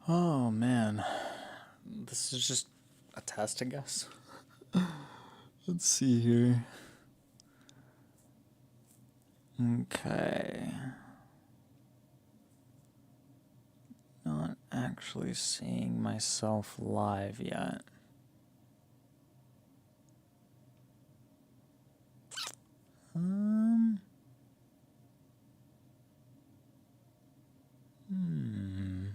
Oh man, this is just a test, I guess. Let's see here. Okay. Not actually seeing myself live yet. Um. Hmm.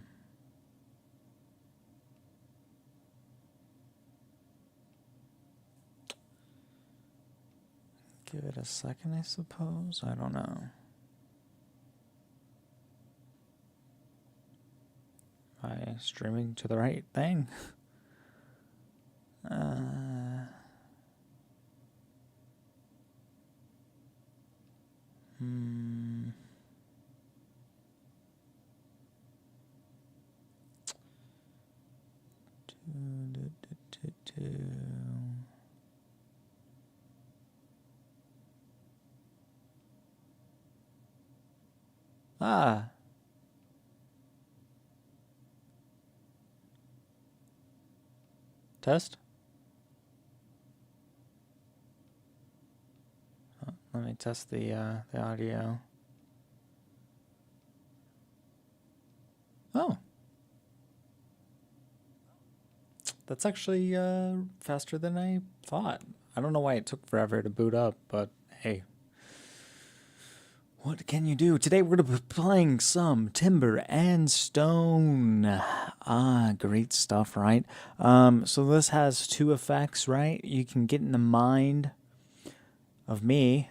Give it a second, I suppose. I don't know. Am I streaming to the right thing? Uh. Hmm. Ah. Test? Let me test the audio. Oh, that's actually faster than I thought. I don't know why it took forever to boot up, but hey, what can you do? Today we're going to be playing some Timber and Stone. Ah, great stuff, right? So this has two effects, right? You can get in the mind of me,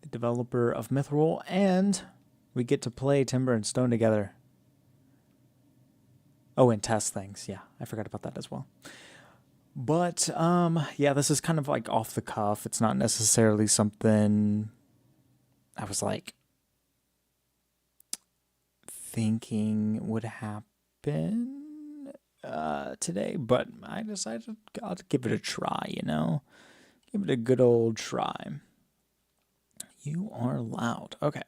the developer of Mithril, and we get to play Timber and Stone together. Oh, and test things. Yeah, I forgot about that as well. But yeah, this is kind of like off the cuff. It's not necessarily something I was like thinking would happen today, but I decided I'll give it a try, Give it a good old try. You are loud. Okay,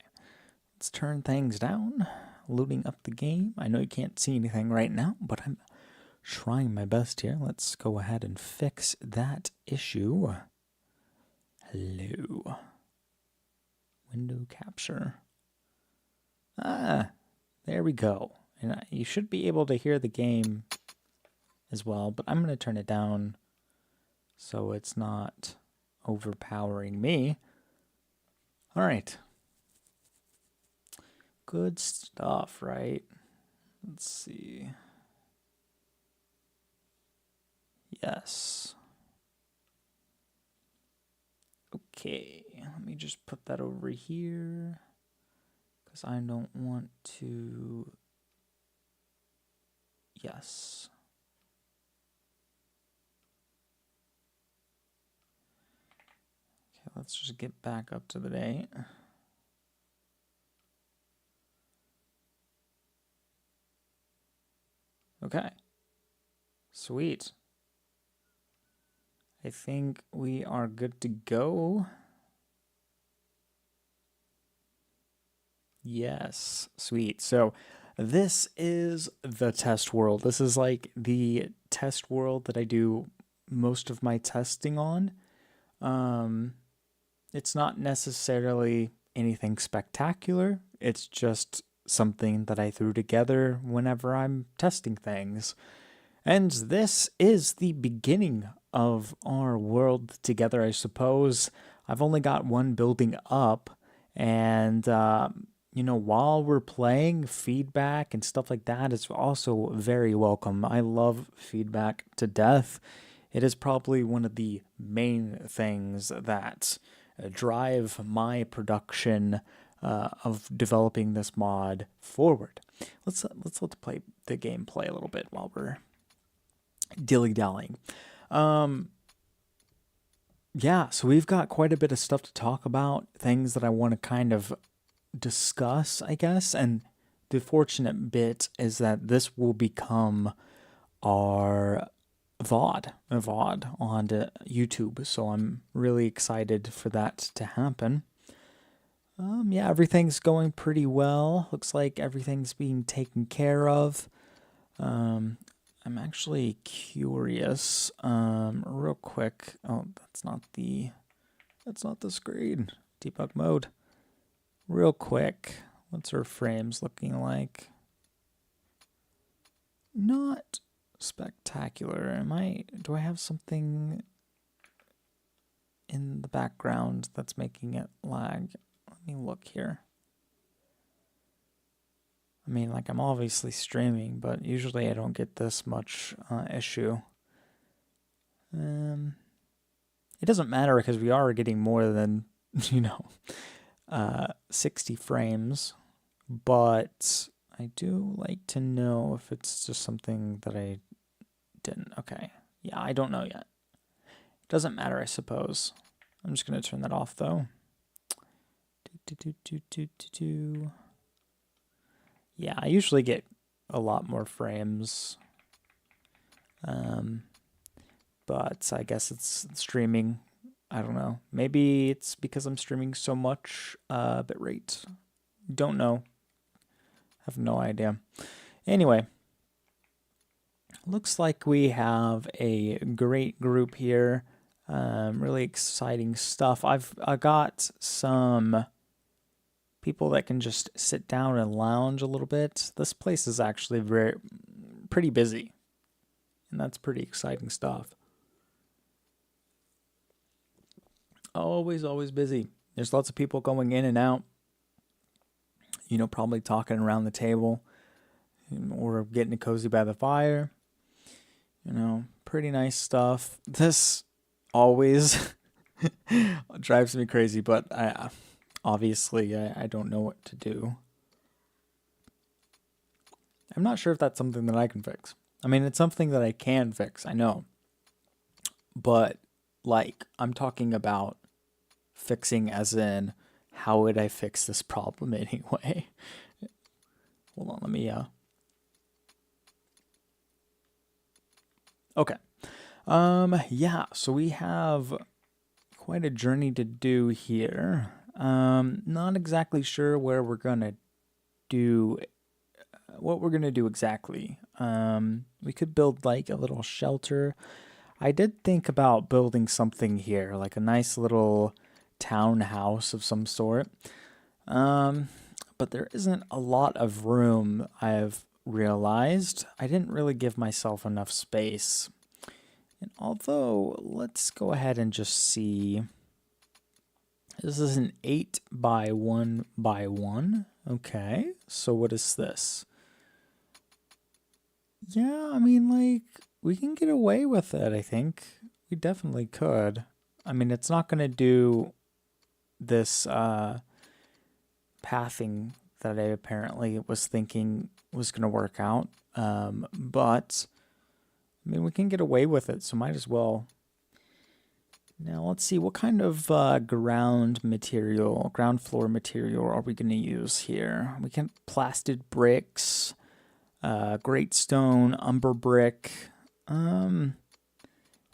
let's turn things down. Loading up the game. I know you can't see anything right now, but I'm trying my best here. Let's go ahead and fix that issue. Hello. Window capture. Ah, there we go. And you should be able to hear the game as well, but I'm going to turn it down so it's not overpowering me. All right. Good stuff, right? Let's see. Yes. Okay, let me just put that over here because I don't want to. Yes. Okay, let's just get back up to the date. Okay. Sweet. I think we are good to go. Yes, sweet. So this is the test world. This is like the test world that I do most of my testing on. It's not necessarily anything spectacular. It's just something that I threw together whenever I'm testing things. And this is the beginning of our world together, I suppose. I've only got one building up, and while we're playing, feedback and stuff like that is also very welcome. I love feedback to death. It is probably one of the main things that drive my production of developing this mod forward. Let's let the game play a little bit while we're dilly-dallying. Yeah, so we've got quite a bit of stuff to talk about, things that I want to kind of discuss, I guess. And the fortunate bit is that this will become our VOD on YouTube. So I'm really excited for that to happen. Yeah, everything's going pretty well. Looks like everything's being taken care of. I'm actually curious, real quick. Oh, that's not the screen. Debug mode. Real quick, what's our frames looking like? Not spectacular. Do I have something in the background that's making it lag? Let me look here. I mean, like, I'm obviously streaming, but usually I don't get this much issue. It doesn't matter because we are getting more than, 60 frames, but I do like to know if it's just something that I didn't. Okay. Yeah, I don't know yet. Doesn't matter, I suppose. I'm just going to turn that off, though. Yeah, I usually get a lot more frames. But I guess it's streaming. I don't know. Maybe it's because I'm streaming so much bitrate. Don't know. Have no idea. Anyway, looks like we have a great group here. Really exciting stuff. I got some people that can just sit down and lounge a little bit. This place is actually pretty busy, and that's pretty exciting stuff. Always busy. There's lots of people going in and out. Probably talking around the table or getting cozy by the fire. Pretty nice stuff. This always drives me crazy, but obviously I don't know what to do. I'm not sure if that's something that I can fix. I mean, it's something that I can fix, I know. But, like, I'm talking about fixing as in, how would I fix this problem anyway? Hold on, let me, Okay. Yeah, so we have quite a journey to do here. Not exactly sure where we're gonna do, what we're gonna do exactly. We could build like a little shelter. I did think about building something here, like a nice little townhouse of some sort. But there isn't a lot of room, I've realized. I didn't really give myself enough space. And although, let's go ahead and just see. This is an 8 by 1 by 1. Okay, so what is this? Yeah, I mean, like, we can get away with it, I think. We definitely could. I mean, it's not going to do this pathing that I apparently was thinking was going to work out. But, I mean, we can get away with it, so might as well. Now, let's see, what kind of ground floor material are we going to use here? We can plastered bricks, great stone, umber brick. I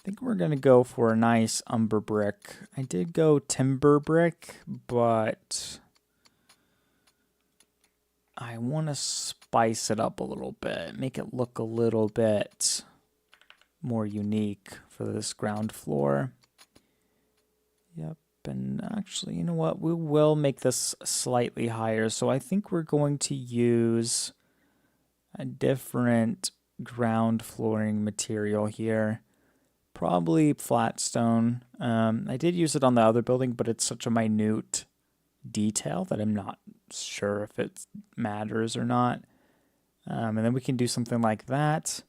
think we're going to go for a nice umber brick. I did go timber brick, but I want to spice it up a little bit, make it look a little bit more unique for this ground floor. Yep, and actually, you know what? We will make this slightly higher. So I think we're going to use a different ground flooring material here. Probably flat stone. I did use it on the other building, but it's such a minute detail that I'm not sure if it matters or not. And then we can do something like that.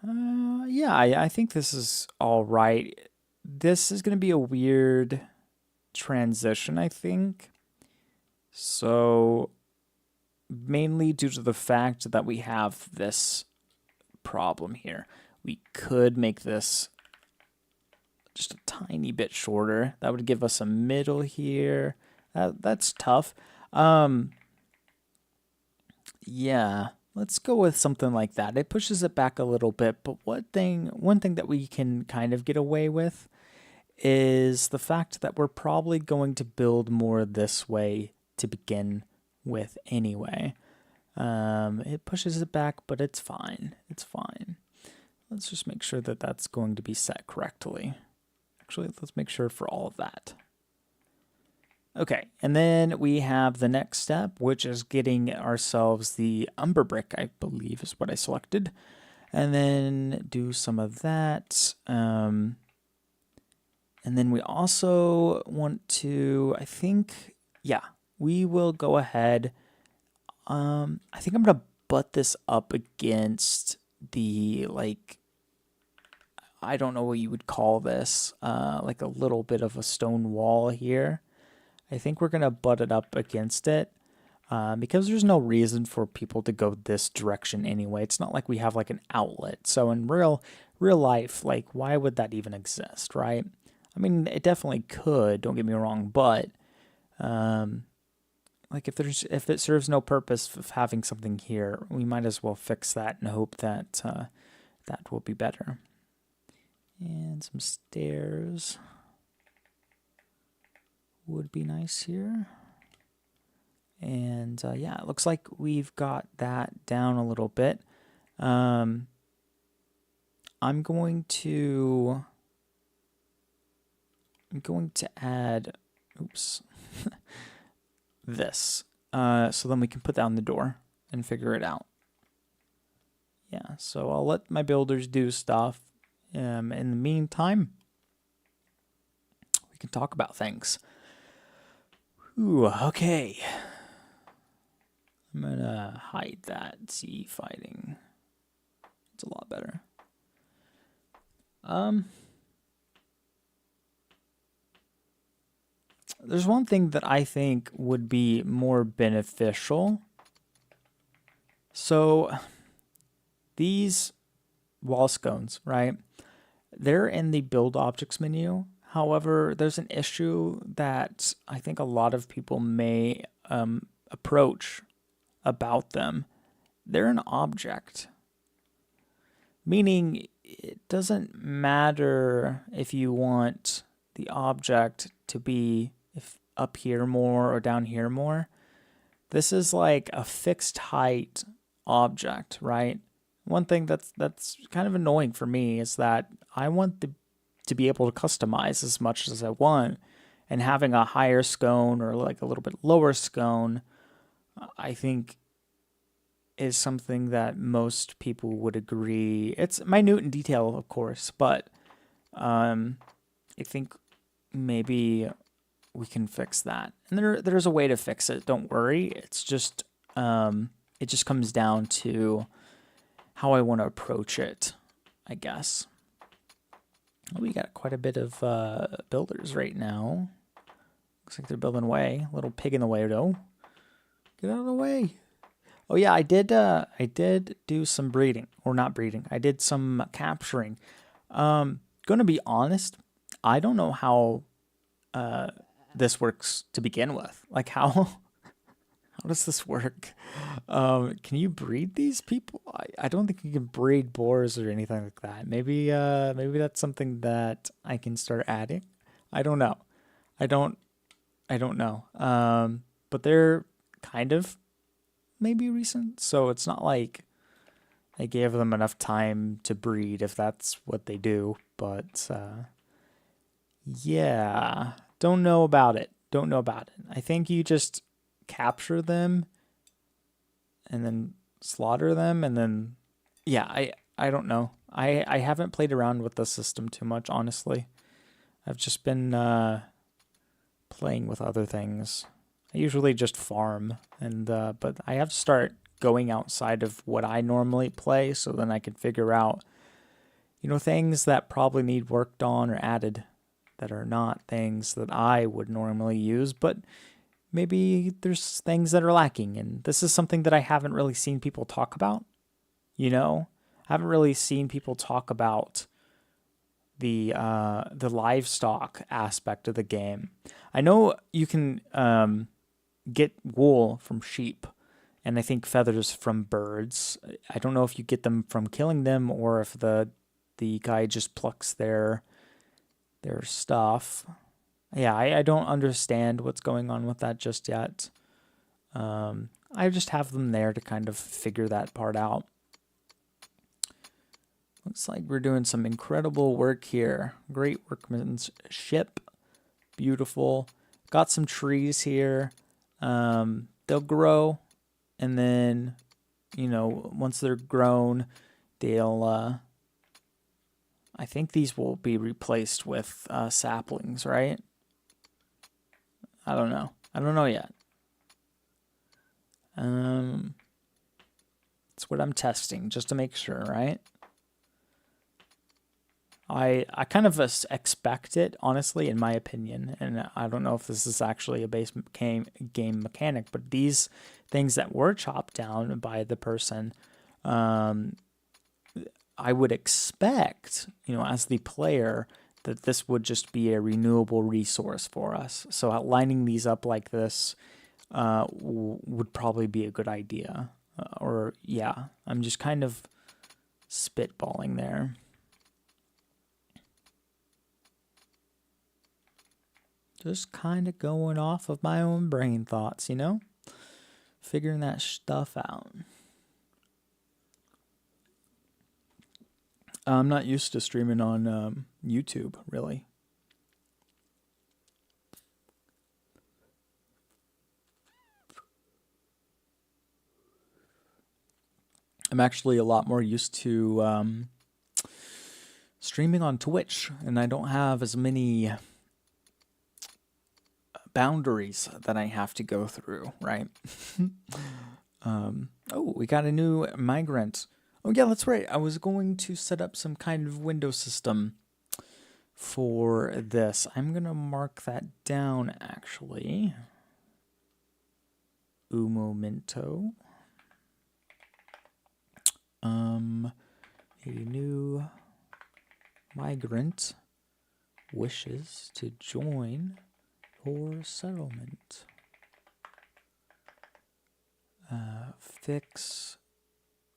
Yeah, I think this is all right. This is going to be a weird transition, I think. So, mainly due to the fact that we have this problem here. We could make this just a tiny bit shorter. That would give us a middle here. That's tough. Yeah, let's go with something like that. It pushes it back a little bit, but one thing that we can kind of get away with is the fact that we're probably going to build more this way to begin with anyway. It pushes it back, but it's fine. It's fine. Let's just make sure that that's going to be set correctly. Actually, let's make sure for all of that. Okay, and then we have the next step, which is getting ourselves the umber brick, I believe is what I selected. And then do some of that. And then we also want to, I think, yeah, we will go ahead. I think I'm going to butt this up against the, like, I don't know what you would call this, like a little bit of a stone wall here. I think we're going to butt it up against it because there's no reason for people to go this direction anyway. It's not like we have like an outlet. So in real life, like why would that even exist, right? I mean, it definitely could, don't get me wrong, but like if it serves no purpose of having something here, we might as well fix that and hope that that will be better. And some stairs would be nice here. And yeah, it looks like we've got that down a little bit. I'm going to add, oops, this. So then we can put that on the door and figure it out. Yeah, so I'll let my builders do stuff. In the meantime, we can talk about things. Ooh, okay. I'm gonna hide that. See fighting. It's a lot better. There's one thing that I think would be more beneficial. So these wall scones, right? They're in the build objects menu. However, there's an issue that I think a lot of people may approach about them. They're an object, meaning it doesn't matter if you want the object to be up here more or down here more. This is like a fixed height object, right? One thing that's kind of annoying for me is that I want to be able to customize as much as I want, and having a higher scone or like a little bit lower scone, I think is something that most people would agree. It's minute in detail, of course, but I think maybe we can fix that. And there's a way to fix it. Don't worry. It's just it just comes down to how I want to approach it, I guess. Oh, we got quite a bit of builders right now. Looks like they're building away. A little pig in the way, though. Get out of the way. Oh yeah, I did do some breeding, or not breeding. I did some capturing. Gonna be honest, I don't know how this works to begin with. Like how does this work? Can you breed these people? I don't think you can breed boars or anything like that. Maybe that's something that I can start adding. I don't know. I don't know. But they're kind of maybe recent, so it's not like I gave them enough time to breed if that's what they do. But yeah, don't know about it. I think you just capture them and then slaughter them, and then yeah, I don't know. I haven't played around with the system too much, honestly. I've just been playing with other things. I usually just farm, and but I have to start going outside of what I normally play, so then I can figure out, things that probably need worked on or added that are not things that I would normally use, but maybe there's things that are lacking. And this is something that I haven't really seen people talk about. I haven't really seen people talk about the livestock aspect of the game. I know you can get wool from sheep, and I think feathers from birds. I don't know if you get them from killing them or if the guy just plucks their stuff. Yeah, I don't understand what's going on with that just yet. I just have them there to kind of figure that part out. Looks like we're doing some incredible work here. Great workmanship. Beautiful. Got some trees here. They'll grow, and then, you know, once they're grown, they'll, I think these will be replaced with saplings, right? I don't know. I don't know yet. That's what I'm testing, just to make sure, right? I kind of expect it, honestly, in my opinion, and I don't know if this is actually a base game mechanic, but these things that were chopped down by the person, I would expect, you know, as the player, that this would just be a renewable resource for us. So lining these up like this would probably be a good idea. Or, yeah, I'm just kind of spitballing there. Just kind of going off of my own brain thoughts, you know? Figuring that stuff out. I'm not used to streaming on YouTube, really. I'm actually a lot more used to streaming on Twitch, and I don't have as many boundaries that I have to go through, right? Oh, we got a new migrant. Oh yeah, that's right. I was going to set up some kind of window system for this. I'm gonna mark that down actually. Un momento. A new migrant wishes to join your settlement. Fix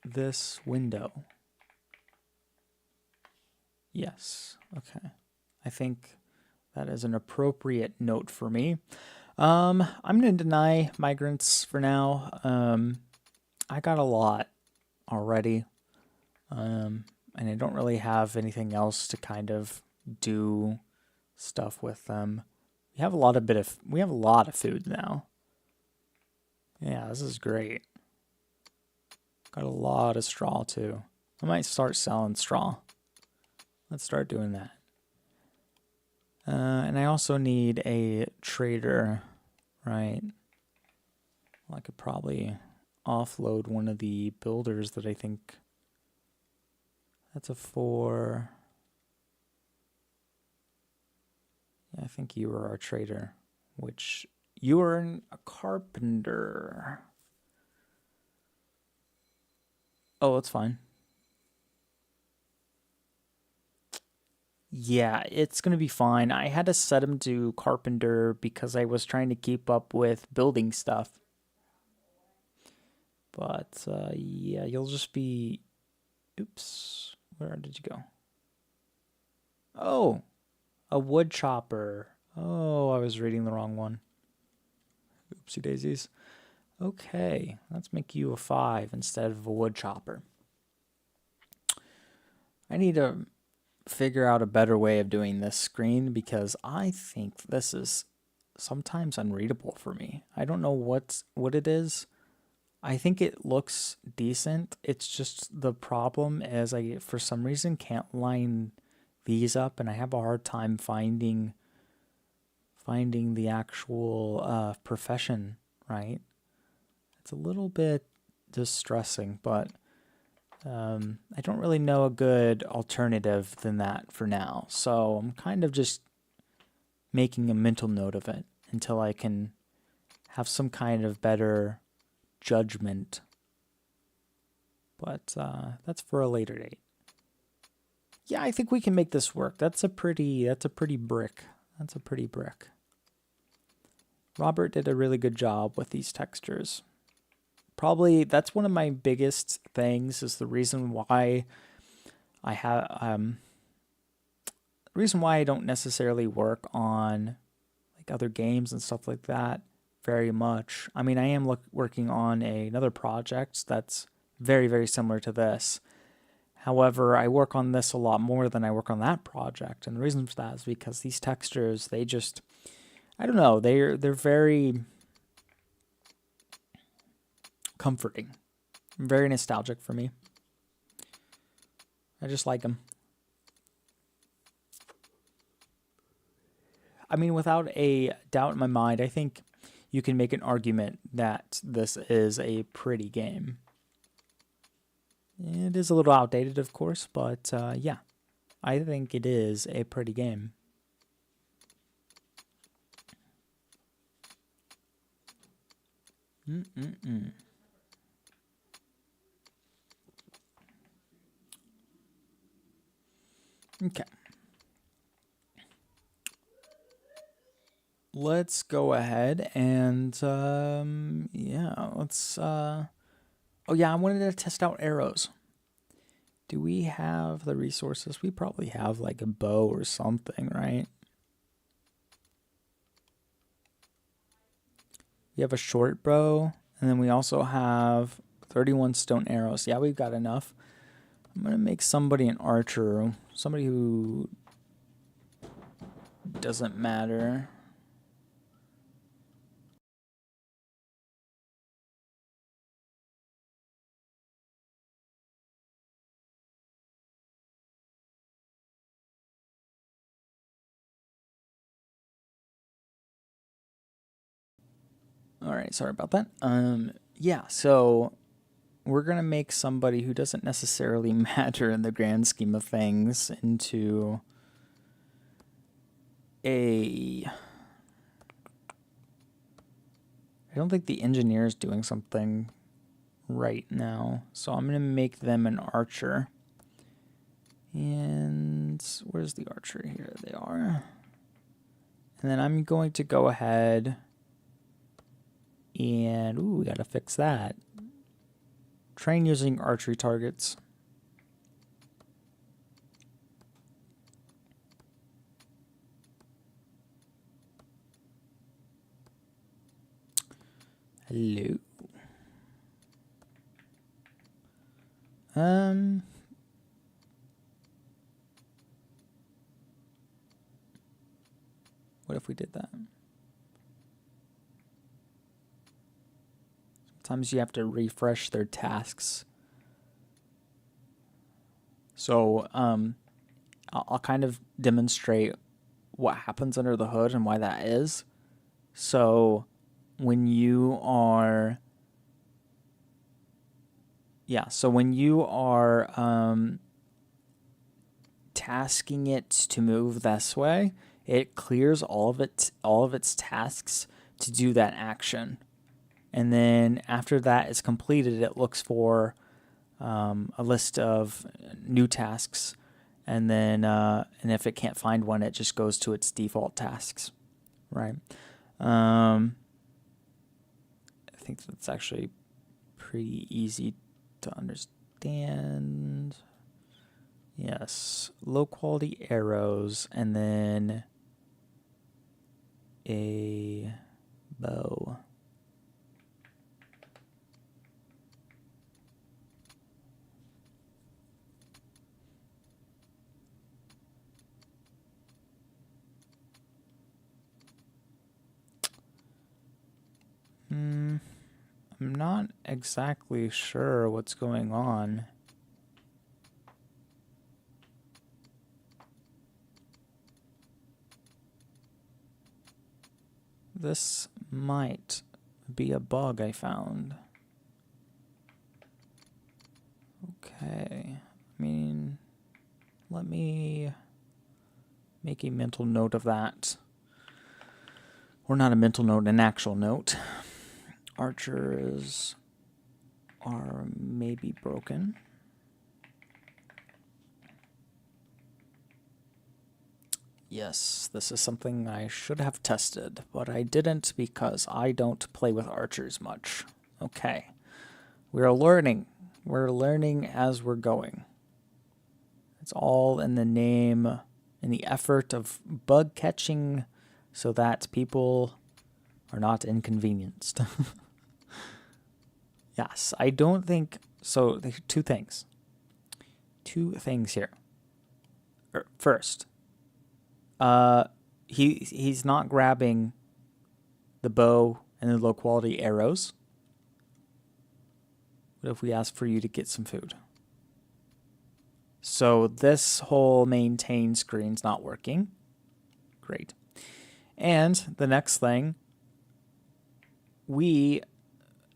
this window. Yes, okay. I think that is an appropriate note for me. I'm going to deny migrants for now. I got a lot already. And I don't really have anything else to kind of do stuff with them. We have a lot of food now. Yeah, this is great. Got a lot of straw too. I might start selling straw. Let's start doing that. And I also need a trader, right? Well, I could probably offload one of the builders that I think. That's a 4. Yeah, I think you are our trader, which you are a carpenter. Oh, that's fine. Yeah, it's going to be fine. I had to set him to carpenter because I was trying to keep up with building stuff. But, yeah, you'll just be... Oops. Where did you go? Oh, a wood chopper. Oh, I was reading the wrong one. Oopsie daisies. Okay, let's make you a 5 instead of a wood chopper. I need to figure out a better way of doing this screen because I think this is sometimes unreadable for me. I don't know what it is. I think it looks decent. It's just the problem is I, for some reason, can't line these up, and I have a hard time finding the actual profession, right? It's a little bit distressing, but I don't really know a good alternative than that for now. So I'm kind of just making a mental note of it until I can have some kind of better judgment. But that's for a later date. Yeah, I think we can make this work. That's a pretty brick. That's a pretty brick. Robert did a really good job with these textures. Probably that's one of my biggest things is the reason why I have the reason why I don't necessarily work on like other games and stuff like that very much. I mean, I am working on another project that's very, very similar to this. However, I work on this a lot more than I work on that project. And the reason for that is because these textures, they just, I don't know, they're very comforting, very nostalgic for me. I just like them. I mean, without a doubt in my mind, I think you can make an argument that this is a pretty game. It is a little outdated, of course, but yeah, I think it is a pretty game. Okay. Let's go ahead and, yeah, let's, oh yeah, I wanted to test out arrows. Do we have the resources? We probably have like a bow or something, right? We have a short bow, and then we also have 31 stone arrows. Yeah, we've got enough. I'm going to make somebody an archer, somebody who doesn't matter. All right, sorry about that. Yeah, so we're going to make somebody who doesn't necessarily matter in the grand scheme of things into a... I don't think the engineer is doing something right now, so I'm going to make them an archer. And where's the archer? Here they are. And then I'm going to go ahead and, ooh, we got to fix that. Train using archery targets. Hello. What if we did that? Sometimes you have to refresh their tasks. So I'll kind of demonstrate what happens under the hood and why that is. So when you are tasking it to move this way, it clears all of its tasks to do that action. And then after that is completed, it looks for a list of new tasks, and then and if it can't find one, it just goes to its default tasks, right? I think that's actually pretty easy to understand. Yes, low quality arrows, and then a bow. I'm not exactly sure what's going on. This might be a bug I found. Okay, I mean, let me make a mental note of that. Or not a mental note, an actual note. Archers are maybe broken. Yes, this is something I should have tested, but I didn't because I don't play with archers much. Okay, we're learning. We're learning as we're going. It's all in the name, in the effort of bug catching so that people are not inconvenienced. Yes, I don't think so. Two things. Two things here. First, he's not grabbing the bow and the low quality arrows. What if we ask for you to get some food? So this whole maintain screen's not working. Great. And the next thing,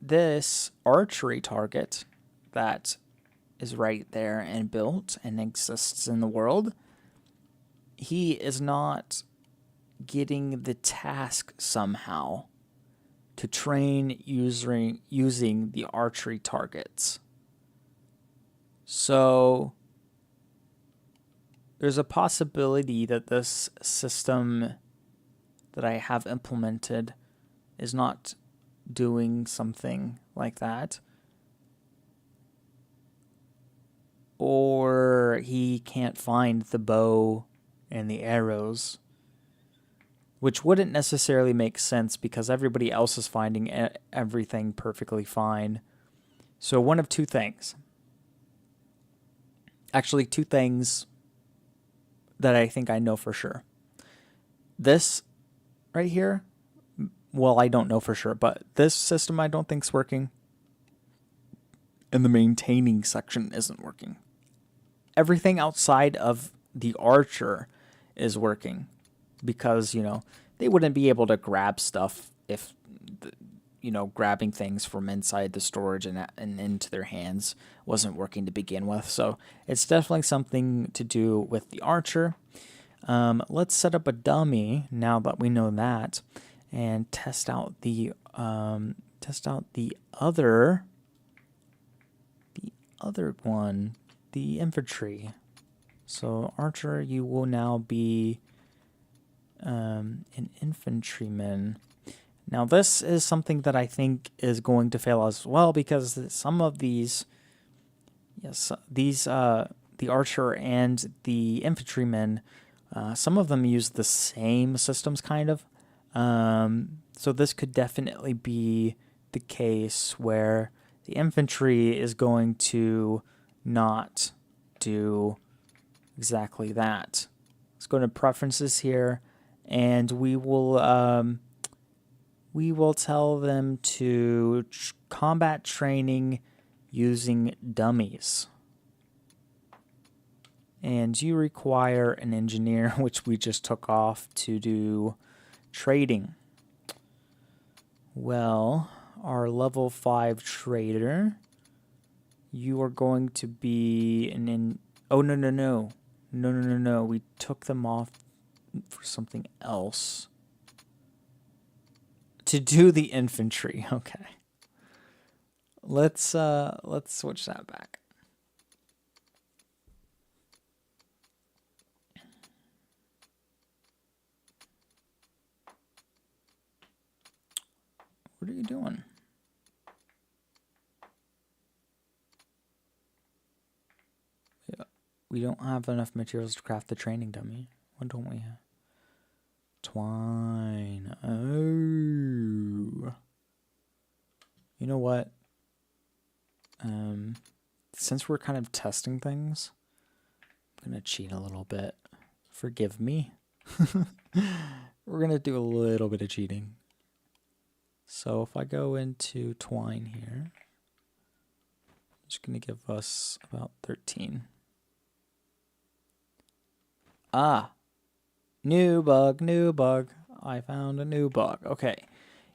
this archery target that is right there and built and exists in the world, he is not getting the task somehow to train using the archery targets. So there's a possibility that this system that I have implemented is not doing something like that. Or he can't find the bow and the arrows, which wouldn't necessarily make sense because everybody else is finding everything perfectly fine. So one of two things. Actually, two things that I think I know for sure. This right here, well, I don't know for sure, but this system I don't think is working. And the maintaining section isn't working. Everything outside of the archer is working because, they wouldn't be able to grab stuff if, grabbing things from inside the storage and into their hands wasn't working to begin with. So it's definitely something to do with the archer. Let's set up a dummy now that we know that, and test out the other one, the infantry. So archer, you will now be an infantryman. Now this is something that I think is going to fail as well because some of these, the archer and the infantryman, some of them use the same systems kind of. So this could definitely be the case where the infantry is going to not do exactly that. Let's go to preferences here, and we will tell them to combat training using dummies. And you require an engineer, which we just took off to do trading. Well, our level 5 trader, you are going to be oh, no. We took them off for something else. To do the infantry, okay. Let's switch that back. What are you doing? Yeah, we don't have enough materials to craft the training dummy. What don't we have? Twine. Oh. You know what? Since we're kind of testing things, I'm going to cheat a little bit. Forgive me. We're going to do a little bit of cheating. So if I go into twine here, it's going to give us about 13. Ah, new bug. I found a new bug. Okay,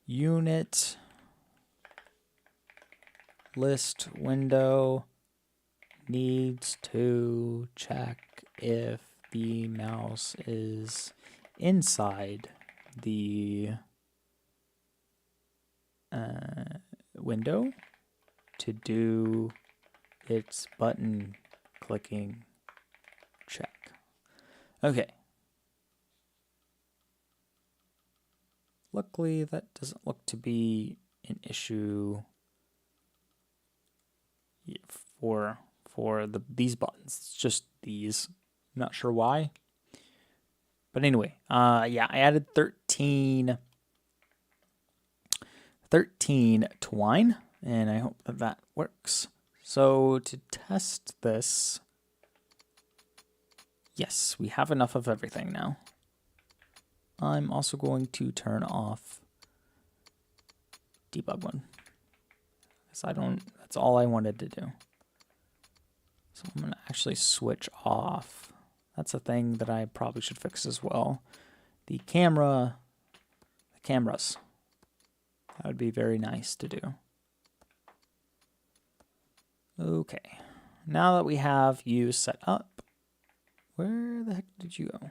unit list window needs to check if the mouse is inside the window to do its button clicking check. Okay. Luckily, that doesn't look to be an issue for these buttons. It's just these. Not sure why. But anyway, yeah, I added 13 13 twine, and I hope that that works. So to test this, yes, we have enough of everything now. I'm also going to turn off debug one, because that's all I wanted to do. So I'm going to actually switch off. That's a thing that I probably should fix as well. The cameras. That would be very nice to do. Okay. Now that we have you set up, where the heck did you go?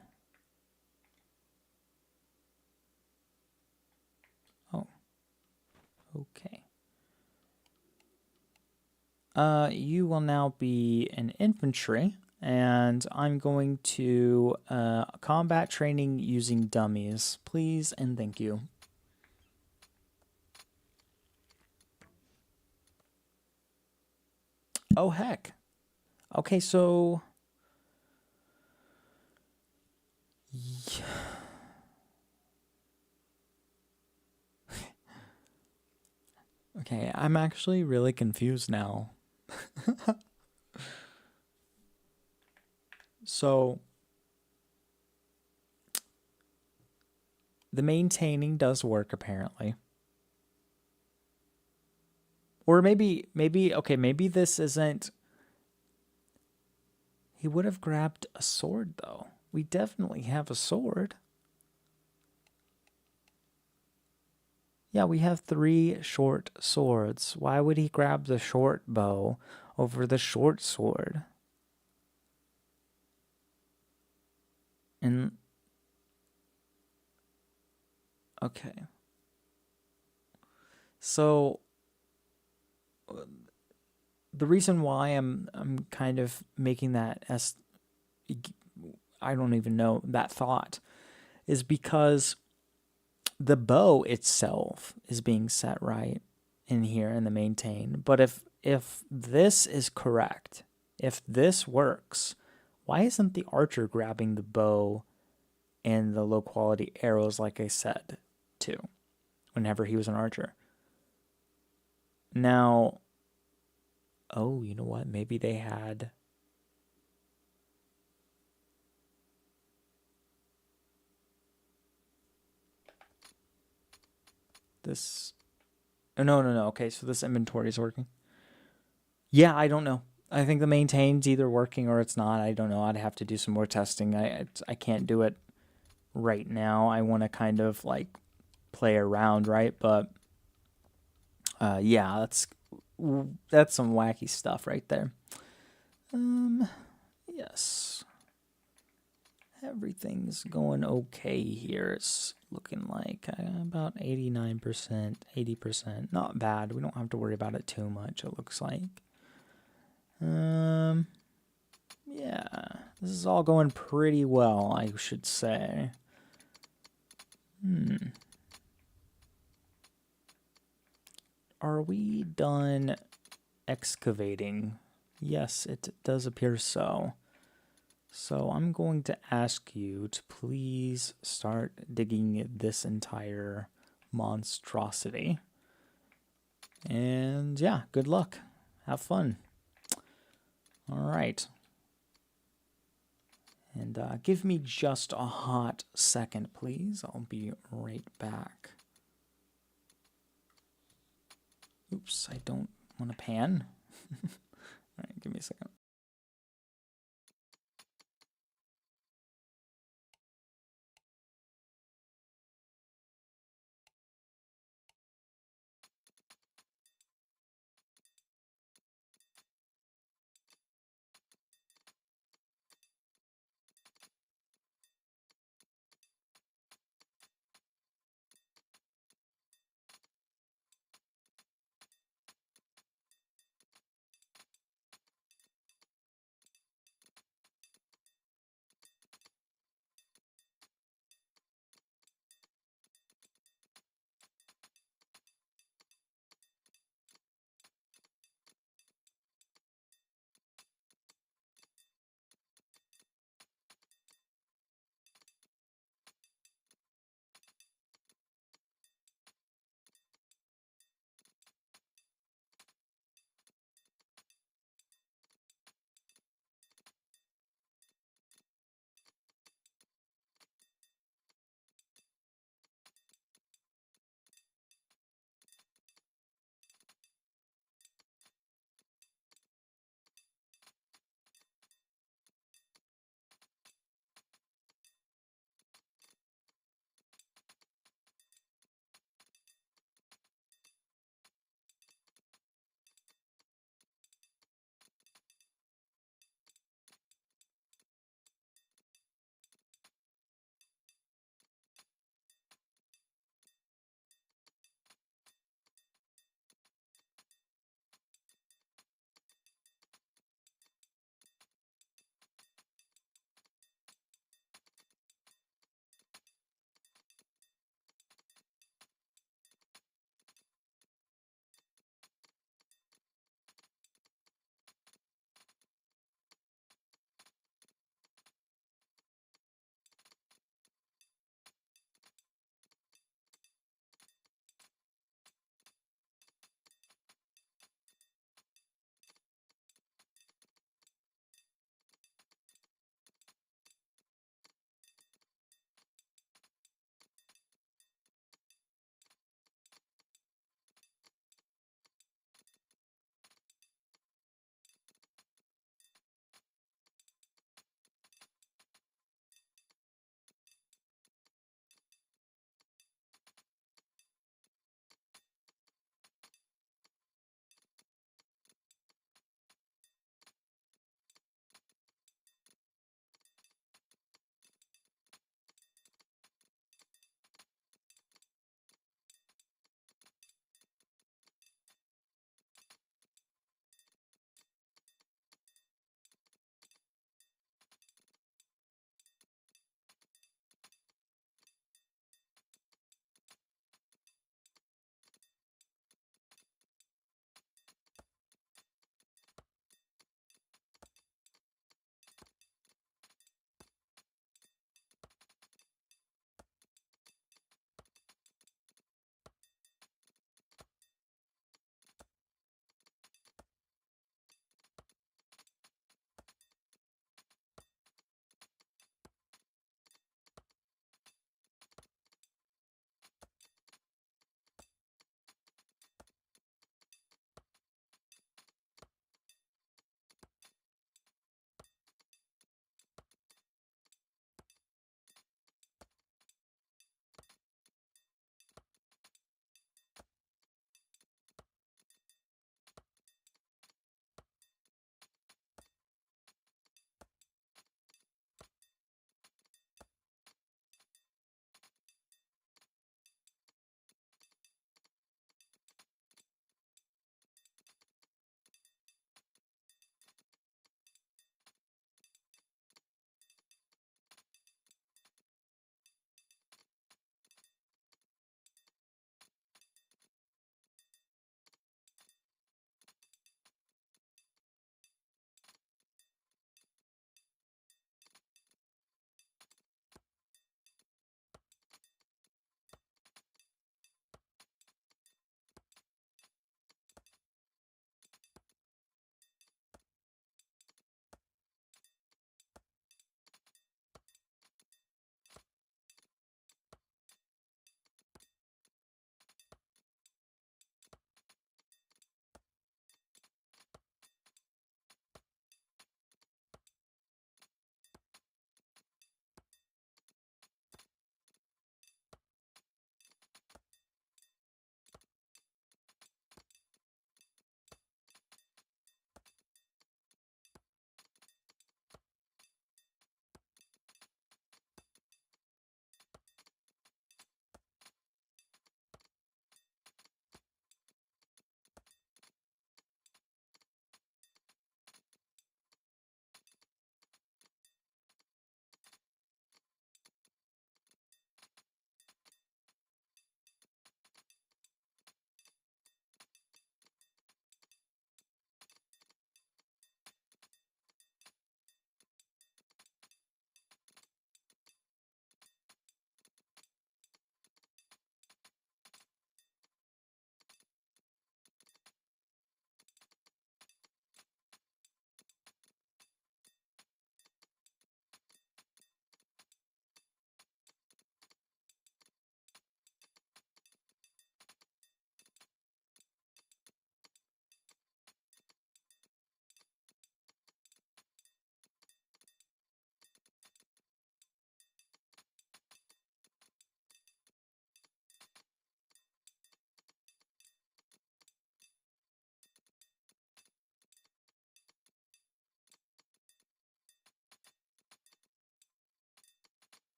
Oh, okay. You will now be an infantry, and I'm going to combat training using dummies. Please and thank you. Oh, heck. Okay, so... Yeah. Okay, I'm actually really confused now. So, the maintaining does work apparently. Or maybe, okay, maybe this isn't... He would have grabbed a sword, though. We definitely have a sword. Yeah, we have 3 short swords. Why would he grab the short bow over the short sword? And... Okay. So... the reason why I'm kind of making that I don't even know, that thought, is because the bow itself is being set right in here in the maintain. But if this is correct, if this works, why isn't the archer grabbing the bow and the low quality arrows like I said too, whenever he was an archer? Now, oh, you know what? Maybe they had... this... Oh, no. Okay, so this inventory is working. Yeah, I don't know. I think the maintain's either working or it's not. I don't know. I'd have to do some more testing. I can't do it right now. I want to kind of like play around, right? But yeah, that's some wacky stuff right there. Yes. Everything's going okay here. It's looking like about 89%, 80%. Not bad. We don't have to worry about it too much, it looks like. Yeah, this is all going pretty well, I should say. Are we done excavating? Yes, it does appear so. So I'm going to ask you to please start digging this entire monstrosity. And yeah, good luck. Have fun. All right. And give me just a hot second, please. I'll be right back. Oops, I don't want to pan. All right, give me a second.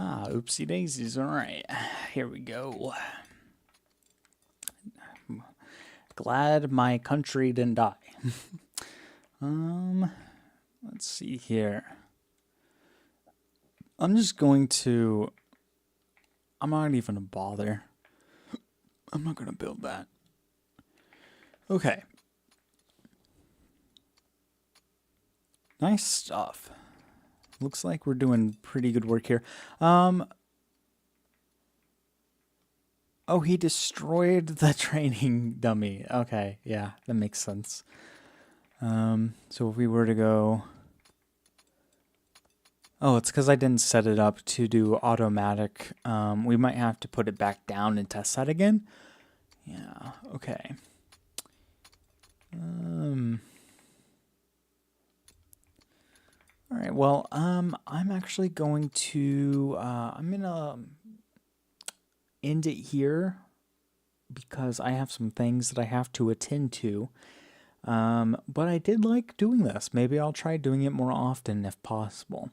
Oopsie daisies. All right, here we go. Glad my country didn't die. Let's see here. I'm just going to... I'm not even gonna bother. I'm not gonna build that. Okay. Nice stuff. Looks like we're doing pretty good work here. Oh, he destroyed the training dummy. Okay, yeah, that makes sense. So if we were to go... Oh, it's because I didn't set it up to do automatic. We might have to put it back down and test that again. Yeah, okay. All right, well, I'm actually going to, I'm gonna end it here because I have some things that I have to attend to. But I did like doing this. Maybe I'll try doing it more often if possible.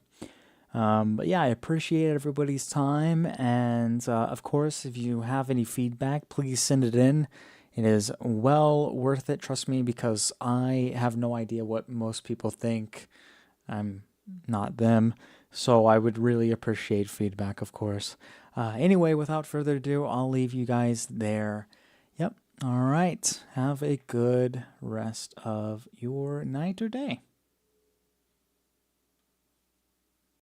But yeah, I appreciate everybody's time. And of course, if you have any feedback, please send it in. It is well worth it, trust me, because I have no idea what most people think. I'm not them. So I would really appreciate feedback, of course. Anyway, without further ado, I'll leave you guys there. Yep. All right. Have a good rest of your night or day.